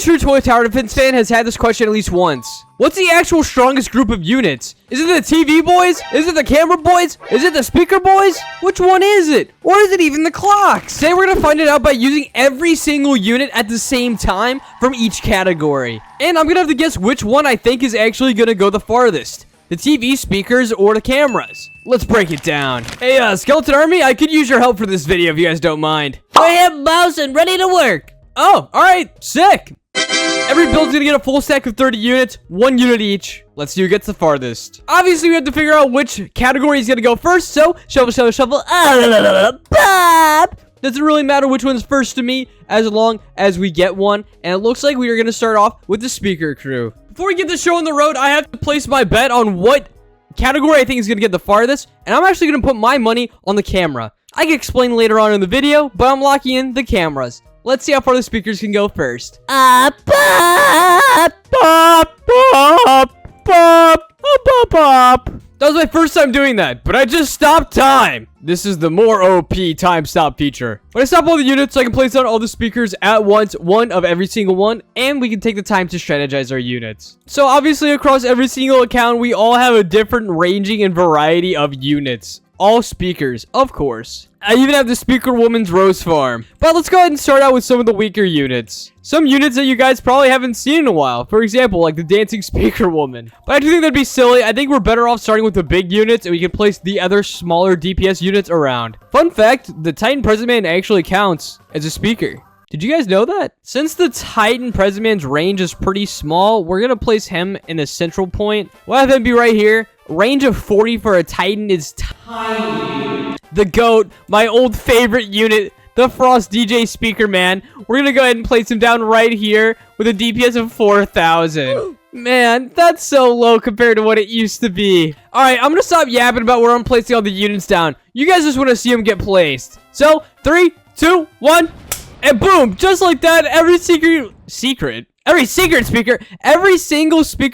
true Toy Tower Defense fan has had this question at least once. What's the actual strongest group of units? Is it the TV boys? Is it the camera boys? Is it the speaker boys? Which one is it? Or is it even the clocks? Today we're gonna find it out by using every single unit at the same time from each category. And I'm gonna have to guess which one I think is actually gonna go the farthest. The TV, speakers, or the cameras. Let's break it down. Hey, Skeleton Army, I could use your help for this video if you guys don't mind. I am mouse and ready to work. Oh, alright, sick. Every build's gonna get a full stack of 30 units, 1 unit each. Let's see who gets the farthest. Obviously, we have to figure out which category is gonna go first, so shuffle. Doesn't really matter which one's first to me, as long as we get one. And it looks like we are gonna start off with the speaker crew. Before we get the show on the road, I have to place my bet on what category I think is gonna get the farthest, and I'm actually gonna put my money on the camera. I can explain later on in the video, but I'm locking in the cameras. Let's see how far the speakers can go first. Pop. That was my first time doing that, but I just stopped time. This is the more OP time stop feature. When I stop all the units, I can place down all the speakers at once, one of every single one, and we can take the time to strategize our units. So obviously across every single account, we all have a different ranging and variety of units. All speakers, of course. I even have the Speaker Woman's Rose Farm. But let's go ahead and start out with some of the weaker units. Some units that you guys probably haven't seen in a while. For example, like the Dancing Speaker Woman. But I do think that'd be silly. I think we're better off starting with the big units, and we can place the other smaller DPS units around. Fun fact, the Titan Present Man actually counts as a speaker. Did you guys know that? Since the Titan Present Man's range is pretty small, we're gonna place him in the central point. We'll have him be right here. Range of 40 for a Titan is tiny. The GOAT, my old favorite unit, the Frost DJ Speaker Man. We're gonna go ahead and place him down right here with a DPS of 4,000. Man, that's so low compared to what it used to be. Alright, I'm gonna stop yapping about where I'm placing all the units down. You guys just want to see them get placed. So, 3, 2, 1, and boom! Just like that, every single speaker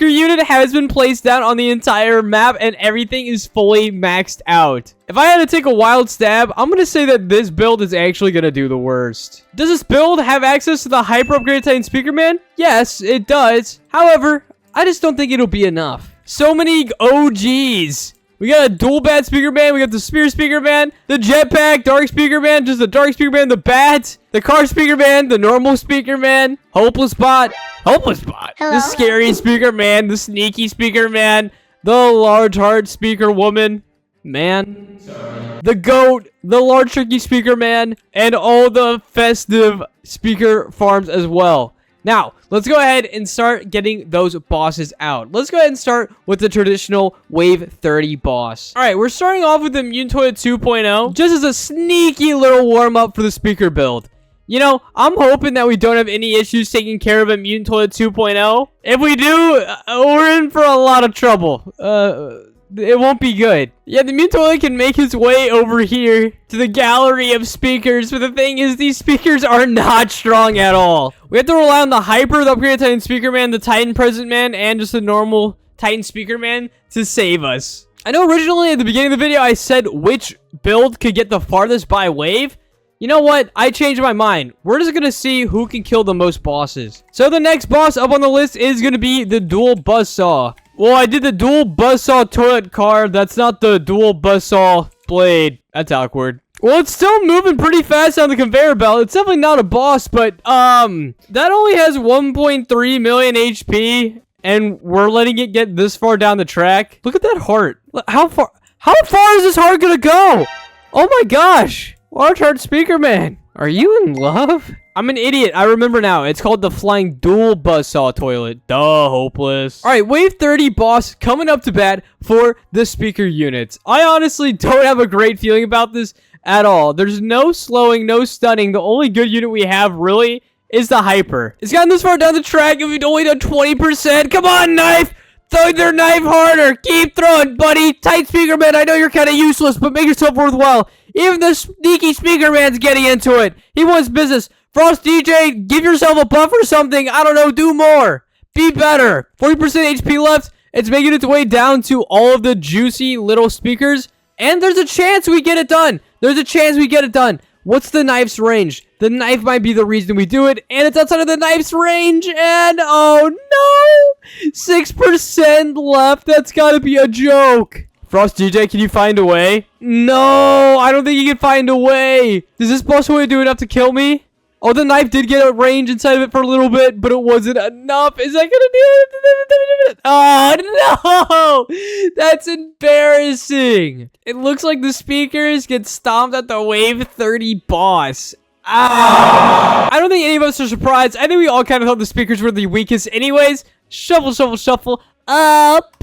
unit has been placed down on the entire map, and everything is fully maxed out. If I had to take a wild stab, I'm going to say that this build is actually going to do the worst. Does this build have access to the hyper upgraded Titan Speaker Man? Yes, it does. However, I just don't think it'll be enough. So many OGs. We got a dual bat speaker man, we got the spear speaker man, the jetpack, dark speaker man, just the dark speaker man, the bat, the car speaker man, the normal speaker man, hopeless bot, Hello? the scary speaker man, the sneaky speaker man, the large heart speaker woman, man, the GOAT, the large tricky speaker man, and all the festive speaker farms as well. Now, let's go ahead and start getting those bosses out. Let's go ahead and start with the traditional Wave 30 boss. All right, we're starting off with the Mutant Toilet 2.0, just as a sneaky little warm-up for the speaker build. You know, I'm hoping that we don't have any issues taking care of a Mutant Toilet 2.0. If we do, we're in for a lot of trouble. It won't be good. Yeah, the Mutant Toilet can make his way over here to the gallery of speakers, but the thing is, these speakers are not strong at all. We have to rely on the Hyper, the upgraded Titan Speaker Man, the Titan Present Man, and just the normal Titan Speaker Man to save us. I know originally at the beginning of the video, I said which build could get the farthest by wave. You know what? I changed my mind. We're just gonna see who can kill the most bosses. So the next boss up on the list is gonna be the Dual Buzzsaw. Well, I did the Dual Buzzsaw Toilet Car. That's not the Dual Buzzsaw Blade. That's awkward. Well, it's still moving pretty fast on the conveyor belt. It's definitely not a boss, but, that only has 1.3 million HP, and we're letting it get this far down the track. Look at that heart. How far is this heart gonna go? Oh my gosh. Large Heart Speaker Man. Are you in love? I'm an idiot. I remember now. It's called the Flying Dual Buzzsaw Toilet. Duh, hopeless. All right, Wave 30 boss coming up to bat for the speaker units. I honestly don't have a great feeling about this at all. There's no slowing, no stunning. The only good unit we have, really, is the Hyper. It's gotten this far down the track, and we've only done 20%. Come on, knife! Throw their knife harder! Keep throwing, buddy! Tight Speaker Man, I know you're kind of useless, but make yourself worthwhile. Even the sneaky Speaker Man's getting into it. He wants business. Frost DJ, give yourself a buff or something. I don't know, do more. Be better. 40% HP left. It's making its way down to all of the juicy little speakers. And there's a chance we get it done. What's the knife's range? The knife might be the reason we do it, and it's outside of the knife's range, and oh no! 6% left. That's gotta be a joke. Frost DJ, can you find a way? No, I don't think you can find a way. Does this boss way do enough to kill me? Oh, the knife did get a range inside of it for a little bit, but it wasn't enough. Is that gonna do it? Oh, no! That's embarrassing. It looks like the speakers get stomped at the Wave 30 boss. Ah! I don't think any of us are surprised. I think we all kind of thought the speakers were the weakest anyways. Shuffle, shuffle, shuffle. Bop!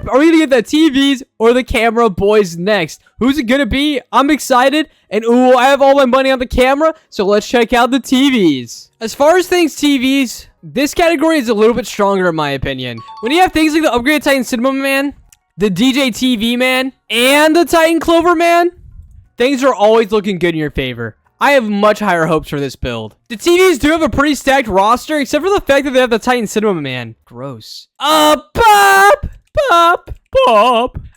Are we gonna get the TVs or the camera boys next? Who's it gonna be? I'm excited. And ooh, I have all my money on the camera, so let's check out the TVs. As far as things TVs, this category is a little bit stronger in my opinion. When you have things like the upgraded Titan Cinema Man, the DJ TV Man, and the Titan Clover Man, things are always looking good in your favor. I have much higher hopes for this build. The TVs do have a pretty stacked roster, except for the fact that they have the Titan Cinema Man. Gross. Pop! Pop! Pop!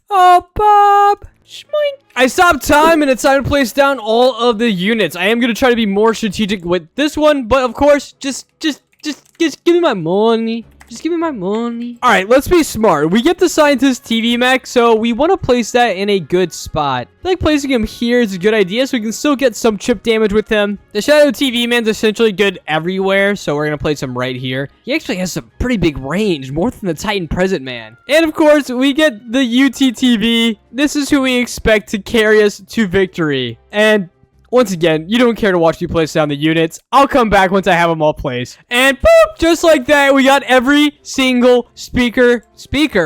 Pop! Schmoink. I stopped time and it's time to place down all of the units. I am going to try to be more strategic with this one, but of course, just give me my money. Just give me my money. All right, let's be smart. We get the Scientist TV mech, so we want to place that in a good spot. I like placing him here is a good idea, so we can still get some chip damage with him. The Shadow TV Man's essentially good everywhere, so we're going to place him right here. He actually has some pretty big range, more than the Titan Present Man. And of course, we get the UTTV. This is who we expect to carry us to victory. And once again, you don't care to watch me place down the units. I'll come back once I have them all placed. And boop! Just like that, we got every single speaker.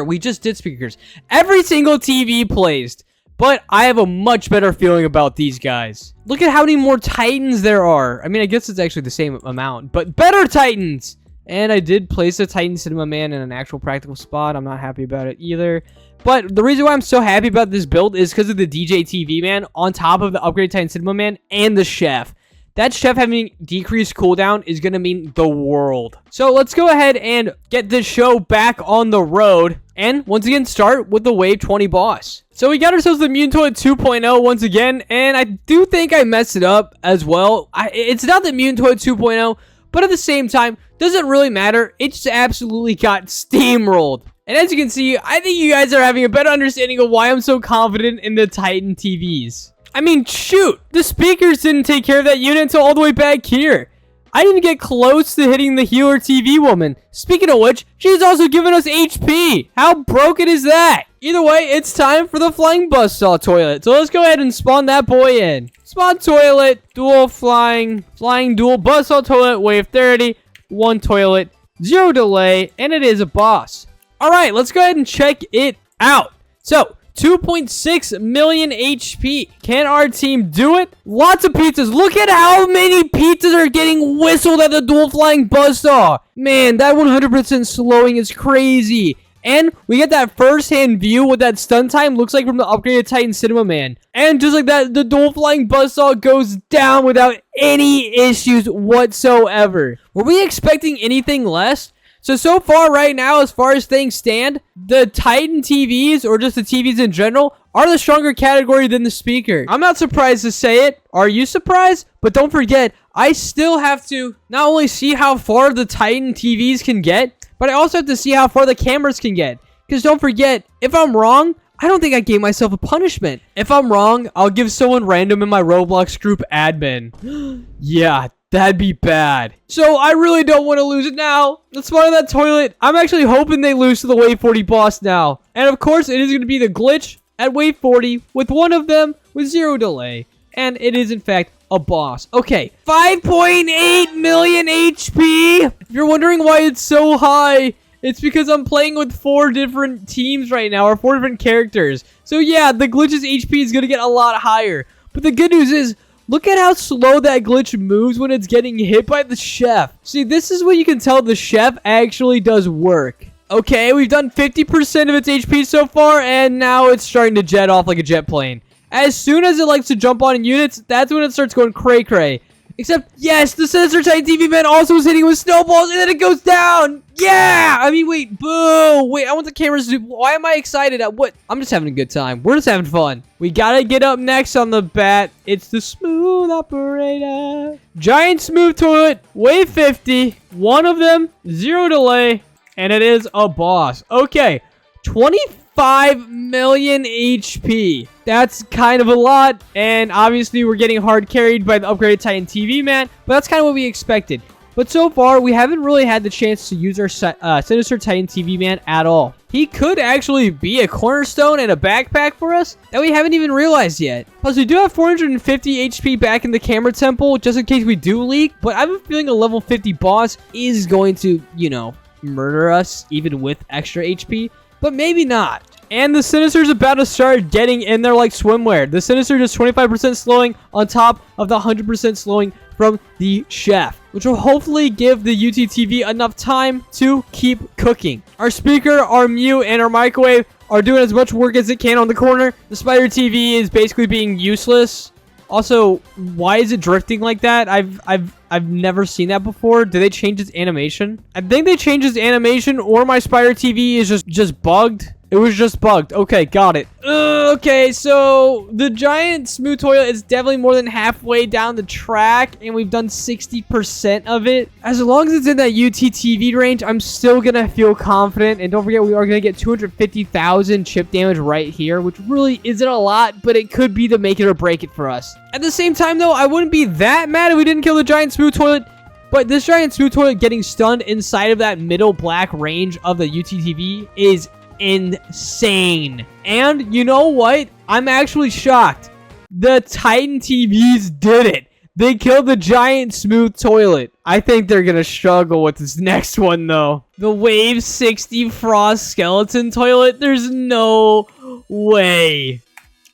We just did speakers. Every single TV placed. But I have a much better feeling about these guys. Look at how many more Titans there are. I mean, I guess it's actually the same amount, but better Titans! And I did place a Titan Cinema Man in an actual practical spot. I'm not happy about it either. But the reason why I'm so happy about this build is because of the DJ TV Man on top of the upgraded Titan Cinema Man and the Chef. That Chef having decreased cooldown is going to mean the world. So let's go ahead and get this show back on the road. And once again, start with the Wave 20 boss. So we got ourselves the Mutant Toilet 2.0 once again. And I do think I messed it up as well. It's not the Mutant Toilet 2.0, but at the same time, doesn't really matter. It just absolutely got steamrolled. And as you can see, I think you guys are having a better understanding of why I'm so confident in the Titan TVs. I mean, shoot! The speakers didn't take care of that unit until all the way back here. I didn't get close to hitting the healer TV woman. Speaking of which, she's also giving us HP. How broken is that? Either way, it's time for the Flying Buzzsaw Toilet. So let's go ahead and spawn that boy in. Spawn toilet, dual flying dual Buzzsaw Toilet, Wave 30, 1 toilet, 0 delay, and it is a boss. Alright, let's go ahead and check it out. So, 2.6 million HP. Can our team do it? Lots of pizzas. Look at how many pizzas are getting whistled at the dual flying buzzsaw. Man, that 100% slowing is crazy. And we get that first-hand view what that stun time looks like from the upgraded Titan Cinema Man. And just like that, the dual flying buzzsaw goes down without any issues whatsoever. Were we expecting anything less? So far right now, as far as things stand, the Titan TVs, or just the TVs in general, are the stronger category than the speaker. I'm not surprised to say it. Are you surprised? But don't forget, I still have to not only see how far the Titan TVs can get, but I also have to see how far the cameras can get. Because don't forget, if I'm wrong, I don't think I gave myself a punishment. If I'm wrong, I'll give someone random in my Roblox group admin. Yeah, that'd be bad. So I really don't want to lose it now. Let's spawn in that toilet. I'm actually hoping they lose to the Wave 40 boss now. And of course, it is going to be the glitch at Wave 40 with one of them with 0 delay. And it is in fact a boss. Okay, 5.8 million HP. If you're wondering why it's so high, it's because I'm playing with 4 different teams right now, or 4 different characters. So yeah, the glitch's HP is going to get a lot higher. But the good news is, look at how slow that glitch moves when it's getting hit by the chef. See, this is when you can tell the chef actually does work. Okay, we've done 50% of its HP so far, and now it's starting to jet off like a jet plane. As soon as it likes to jump on units, that's when it starts going cray-cray. Except, yes, the Sinister Titan TV man also is hitting with snowballs, and then it goes down. Yeah! I mean, wait, boo! Wait, I want the cameras to... Why am I excited? What? I'm just having a good time. We're just having fun. We gotta get up next on the bat. It's the Smooth Operator. Giant Smooth Toilet, wave 50. One of them, 0 delay, and it is a boss. Okay, 25 million HP. That's kind of a lot, and obviously we're getting hard carried by the upgraded Titan TV man, but that's kind of what we expected. But so far, we haven't really had the chance to use our Sinister Titan TV man at all. He could actually be a cornerstone and a backpack for us that we haven't even realized yet. Plus, we do have 450 HP back in the camera temple just in case we do leak, but I have a feeling a level 50 boss is going to, you know, murder us even with extra HP, but maybe not. And the Sinister's about to start getting in there like swimwear. The Sinister does 25% slowing on top of the 100% slowing from the chef, which will hopefully give the UTTV enough time to keep cooking. Our speaker, our mute, and our microwave are doing as much work as it can on the corner. The spider TV is basically being useless. Also, why is it drifting like that? I've never seen that before. Did they change its animation? I think they changed its animation, or my spider TV is just bugged. It was just bugged. Okay, got it. Okay, so the giant smooth toilet is definitely more than halfway down the track, and we've done 60% of it. As long as it's in that UTTV range, I'm still gonna feel confident. And don't forget, we are gonna get 250,000 chip damage right here, which really isn't a lot, but it could be the make it or break it for us. At the same time, though, I wouldn't be that mad if we didn't kill the giant smooth toilet. But this giant smooth toilet getting stunned inside of that middle black range of the UTTV is insane. And you know what? I'm actually shocked. The Titan TVs did it. They killed the giant smooth toilet. I think they're gonna struggle with this next one though. The wave 60 frost skeleton toilet. There's no way.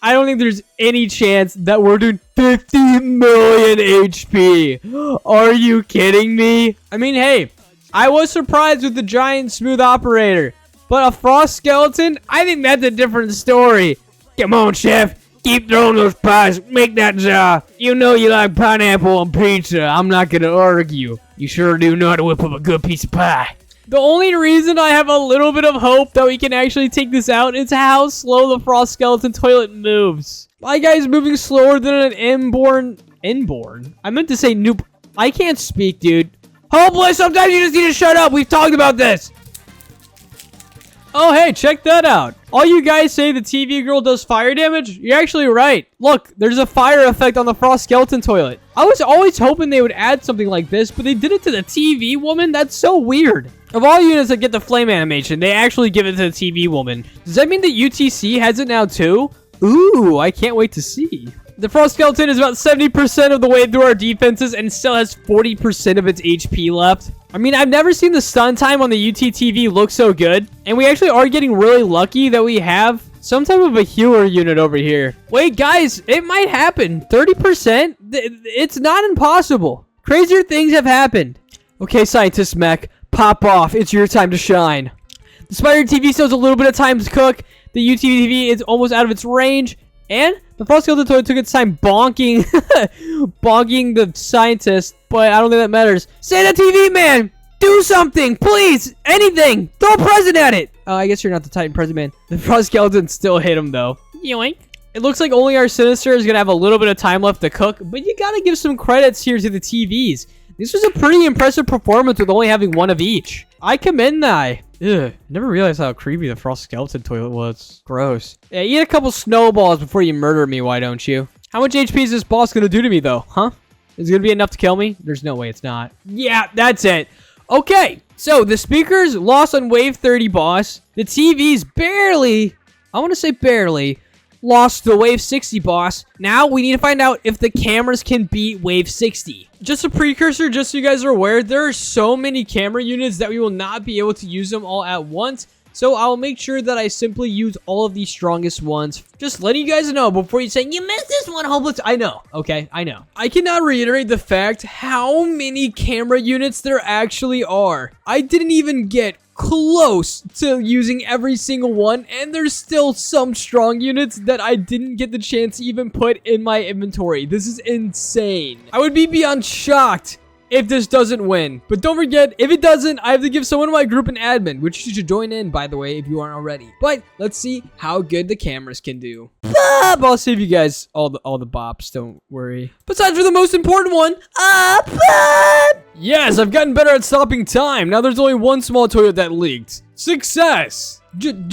I don't think there's any chance that we're doing 50 million HP. Are you kidding me? I mean, hey, I was surprised with the giant smooth operator. But a frost skeleton? I think that's a different story. Come on, chef. Keep throwing those pies. Make that jar. You know you like pineapple on pizza. I'm not going to argue. You sure do know how to whip up a good piece of pie. The only reason I have a little bit of hope that we can actually take this out is how slow the frost skeleton toilet moves. My guy's moving slower than an inborn... Inborn? I meant to say noob. I can't speak, dude. Hopeless, sometimes you just need to shut up. We've talked about this. Oh, hey, check that out. All you guys say the TV girl does fire damage? You're actually right. Look, there's a fire effect on the frost skeleton toilet. I was always hoping they would add something like this, but they did it to the TV woman? That's so weird. Of all units that get the flame animation, they actually give it to the TV woman. Does that mean that UTC has it now too? Ooh, I can't wait to see. The frost skeleton is about 70% of the way through our defenses and still has 40% of its HP left. I mean, I've never seen the stun time on the UTTV look so good. And we actually are getting really lucky that we have some type of a healer unit over here. Wait, guys, it might happen. 30%? It's not impossible. Crazier things have happened. Okay, scientist mech, pop off. It's your time to shine. The spider TV still has a little bit of time to cook. The UTTV is almost out of its range. And the frost skeleton toilet took its time bonking bonking the scientist, but I don't think that matters. Say the TV man! Do something! Please! Anything! Throw a present at it! Oh, I guess you're not the Titan present man. The frost skeleton still hit him, though. Yoink. It looks like only our Sinister is gonna have a little bit of time left to cook, but you gotta give some credits here to the TVs. This was a pretty impressive performance with only having one of each. I commend that. Ugh, never realized how creepy the frost skeleton toilet was. Gross. Yeah, eat a couple snowballs before you murder me, why don't you? How much HP is this boss gonna do to me, though? Huh? Is it gonna be enough to kill me? There's no way it's not. Yeah, that's it. Okay, so the speakers lost on wave 30 boss. The TVs barely, I want to say barely, lost the wave 60 boss. Now we need to find out if the cameras can beat wave 60. Just a precursor, just so you guys are aware, there are so many camera units that we will not be able to use them all at once. So I'll make sure that I simply use all of the strongest ones. Just letting you guys know before you say, you missed this one, Hopeless. I know, okay, I know. I cannot reiterate the fact how many camera units there actually are. I didn't even get close to using every single one, and there's still some strong units that I didn't get the chance to even put in my inventory. This is insane. I would be beyond shocked if this doesn't win. But don't forget, if it doesn't, I have to give someone in my group an admin, which you should join in, by the way, if you aren't already. But let's see how good the cameras can do. Bop! I'll save you guys all the bops, don't worry. Besides for the most important one, bop! Yes, I've gotten better at stopping time. Now there's only one small toilet that leaked. Success! Just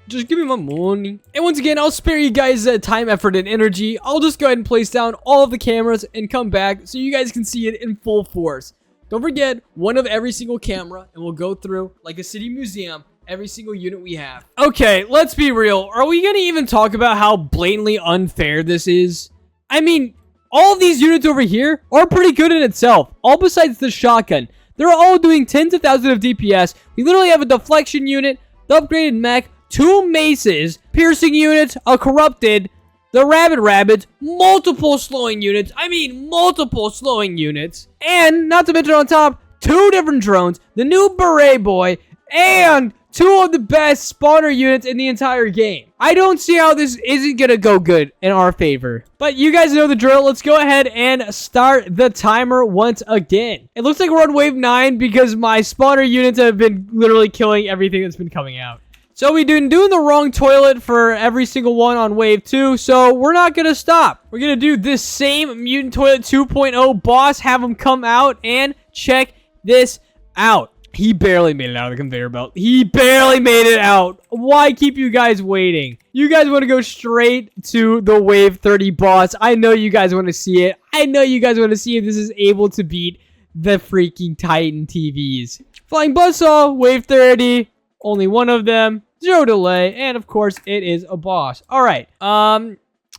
give me my money. And once again, I'll spare you guys time, effort, and energy. I'll just go ahead and place down all of the cameras and come back so you guys can see it in full force. Don't forget, one of every single camera, and we'll go through, like a city museum, every single unit we have. Okay, let's be real. Are we gonna even talk about how blatantly unfair this is? I mean, all of these units over here are pretty good in itself, all besides the shotgun. They're all doing tens of thousands of DPS. We literally have a deflection unit, the upgraded mech, 2 maces, piercing units, a corrupted, the rabbits, multiple slowing units. I mean, multiple slowing units. And, not to mention on top, 2 different drones, the new beret boy, and 2 of the best spawner units in the entire game. I don't see how this isn't gonna go good in our favor. But you guys know the drill. Let's go ahead and start the timer once again. It looks like we're on wave 9 because my spawner units have been literally killing everything that's been coming out. So we've been doing the wrong toilet for every single one on wave 2, so we're not gonna stop. We're gonna do this same Mutant Toilet 2.0 boss, have him come out and check this out. He barely made it out of the conveyor belt. He barely made it out. Why keep you guys waiting? You guys want to go straight to the wave 30 boss. I know you guys want to see it. I know you guys want to see if this is able to beat the freaking Titan TVs. Flying Buzzsaw, wave 30. Only one of them. 0 delay. And of course, it is a boss. All right.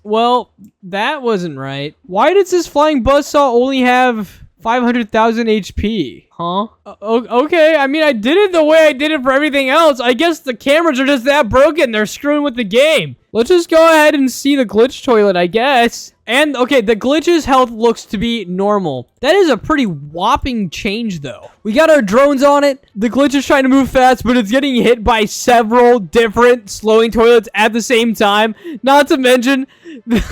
Well, that wasn't right. Why does this Flying Buzzsaw only have 500,000 HP? Huh? Okay, I mean, I did it the way I did it for everything else. I guess the cameras are just that broken. They're screwing with the game. Let's just go ahead and see the glitch toilet, I guess. And, okay, the glitch's health looks to be normal. That is a pretty whopping change, though. We got our drones on it. The glitch is trying to move fast, but it's getting hit by several different slowing toilets at the same time. Not to mention the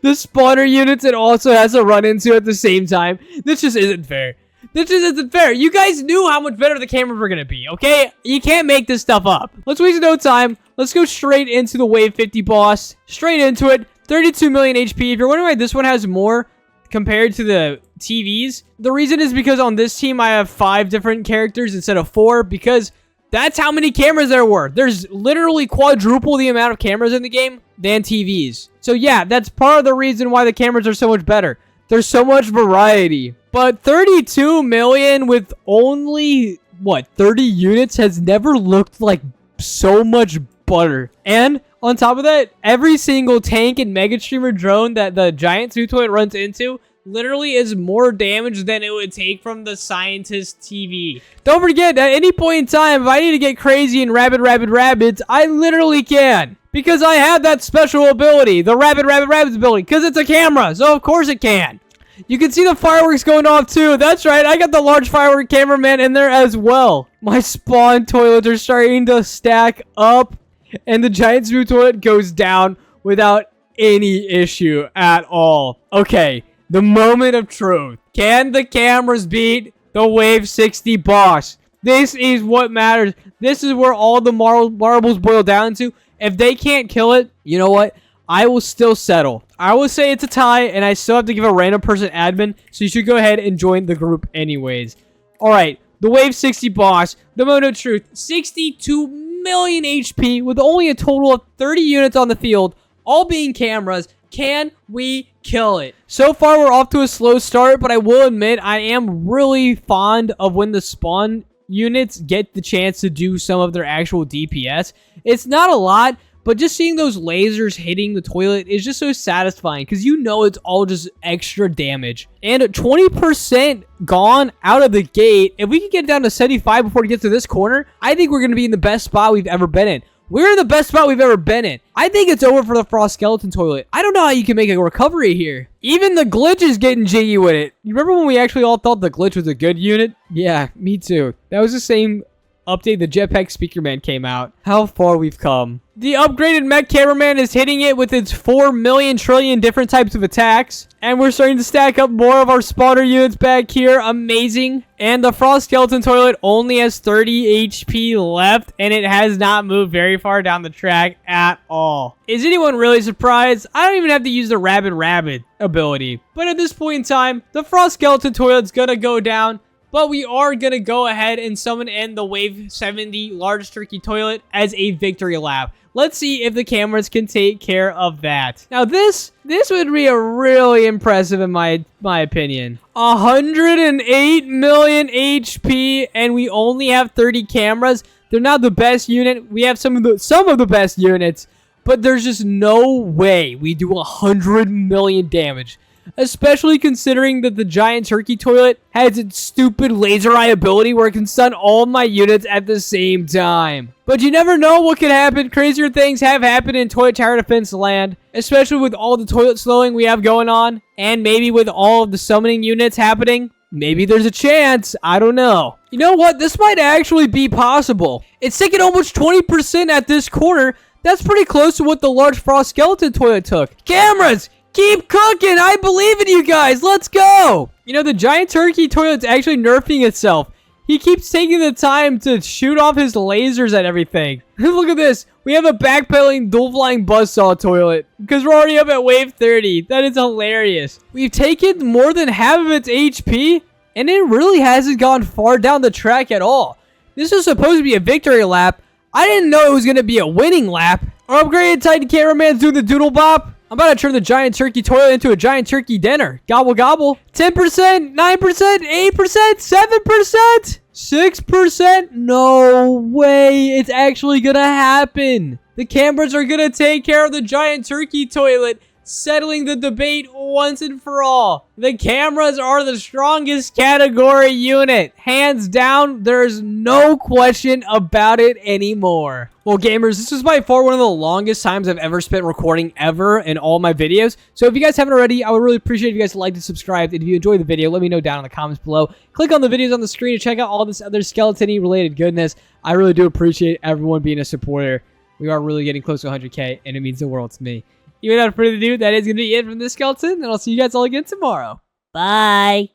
spawner units it also has to run into at the same time. This just isn't fair. This just isn't fair. You guys knew how much better the cameras were going to be, okay? You can't make this stuff up. Let's waste no time. Let's go straight into the wave 50 boss. Straight into it. 32 million HP. If you're wondering why this one has more compared to the TVs, the reason is because on this team I have 5 different characters instead of 4 because that's how many cameras there were. There's literally quadruple the amount of cameras in the game than TVs. So yeah, that's part of the reason why the cameras are so much better. There's so much variety. But 32 million with only, what, 30 units has never looked like so much butter. And on top of that, every single tank and mega streamer drone that the giant suit toilet runs into literally is more damage than it would take from the scientist TV. Don't forget, at any point in time, if I need to get crazy and rabbits, I literally can. Because I have that special ability, the rabbits ability, because it's a camera, so of course it can. You can see the fireworks going off too. That's right, I got the large firework cameraman in there as well. My spawn toilets are starting to stack up, and the giant smooth toilet goes down without any issue at all. Okay, the moment of truth. Can the cameras beat the wave 60 boss? This is what matters. This is where all the marbles boil down to. If they can't kill it, you know what? I will still settle. I will say it's a tie, and I still have to give a random person admin, so you should go ahead and join the group anyways. Alright, the wave 60 boss, the moment of truth, 62 million HP with only a total of 30 units on the field, all being cameras. Can we kill it? So far, we're off to a slow start, but I will admit I am really fond of when the spawn units get the chance to do some of their actual DPS. It's not a lot, but just seeing those lasers hitting the toilet is just so satisfying because you know it's all just extra damage. And 20% gone out of the gate. If we can get down to 75 before it gets to this corner, I think we're going to be in the best spot we've ever been in. We're in the best spot we've ever been in. I think it's over for the Frost Skeleton toilet. I don't know how you can make a recovery here. Even the glitch is getting jiggy with it. You remember when we actually all thought the glitch was a good unit? Yeah, me too. That was the same update, the Jetpack Speaker Man came out. How far we've come. The upgraded Mech Cameraman is hitting it with its 4 million trillion different types of attacks. And we're starting to stack up more of our spotter units back here. Amazing. And the Frost Skeleton Toilet only has 30 HP left, and it has not moved very far down the track at all. Is anyone really surprised? I don't even have to use the Rabbit ability. But at this point in time, the Frost Skeleton Toilet's gonna go down. But we are going to go ahead and summon in the Wave 70 Large Turkey Toilet as a victory lap. Let's see if the cameras can take care of that. Now this would be a really impressive in my opinion. 108 million HP and we only have 30 cameras. They're not the best unit. We have some of the best units, but there's just no way we do 100 million damage. Especially considering that the Giant Turkey Toilet has its stupid laser eye ability where it can stun all my units at the same time. But you never know what could happen. Crazier things have happened in Toilet Tower Defense land. Especially with all the toilet slowing we have going on. And maybe with all of the summoning units happening. Maybe there's a chance. I don't know. You know what? This might actually be possible. It's taking almost 20% at this corner. That's pretty close to what the Large Frost Skeleton Toilet took. Cameras! Keep cooking! I believe in you guys! Let's go! You know, the Giant Turkey Toilet's actually nerfing itself. He keeps taking the time to shoot off his lasers at everything. Look at this. We have a backpedaling dual flying buzzsaw toilet. Because we're already up at wave 30. That is hilarious. We've taken more than half of its HP. And it really hasn't gone far down the track at all. This is supposed to be a victory lap. I didn't know it was going to be a winning lap. Our upgraded Titan Cameraman's doing the doodle bop. I'm about to turn the Giant Turkey Toilet into a Giant Turkey Dinner. Gobble gobble. 10%, 9%, 8%, 7%, 6%. No way. It's actually gonna happen. The cameras are gonna take care of the Giant Turkey Toilet, settling the debate once and for all. The cameras are the strongest category unit. Hands down, there's no question about it anymore. Well, gamers, this was by far one of the longest times I've ever spent recording ever in all my videos. So if you guys haven't already, I would really appreciate if you guys liked and subscribed. And if you enjoyed the video, let me know down in the comments below. Click on the videos on the screen to check out all this other skeleton-y related goodness. I really do appreciate everyone being a supporter. We are really getting close to 100K, and it means the world to me. Without further ado, that is going to be it from this skeleton, and I'll see you guys all again tomorrow. Bye.